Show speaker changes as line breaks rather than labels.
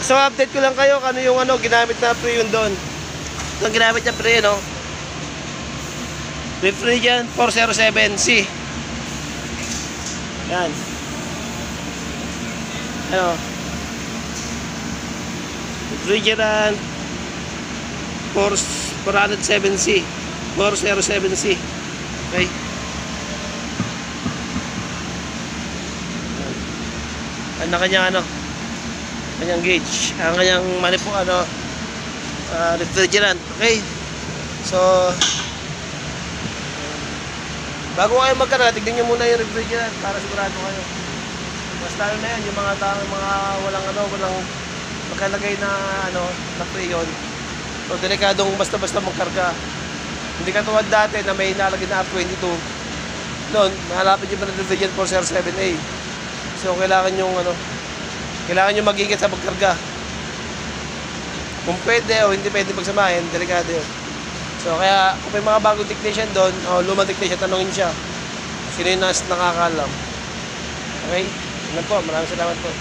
So update ko lang kayo kung ano yung ginamit na pre yun doon. Ito ang ginamit niya pre, no? Refrigerant 407C. Yan. Ano? Refrigerant 407C. 407C. Okay? Ang kanyang kanyang gauge, ang kanyang refrigerant. Okay? So bago kayo magkarga, tignan nyo muna yung refrigerant para sigurado kayo. Mas lalo na yan, yung mga walang magkalagay na na freon. So delikadong basta-basta magkarga. Hindi katulad dati na may nalagay na R22. Noon, mahalapin nyo pa ng refrigerant 407A. So kailangan yung mag-ingat sa pagkarga. Kung pwede o hindi pwede pagsamahin, delikado yun. So kaya kung may mga bagong technician doon, o lumang technician, tanongin siya. Sino yung nakakalam. Okay? Yan po, maraming salamat po.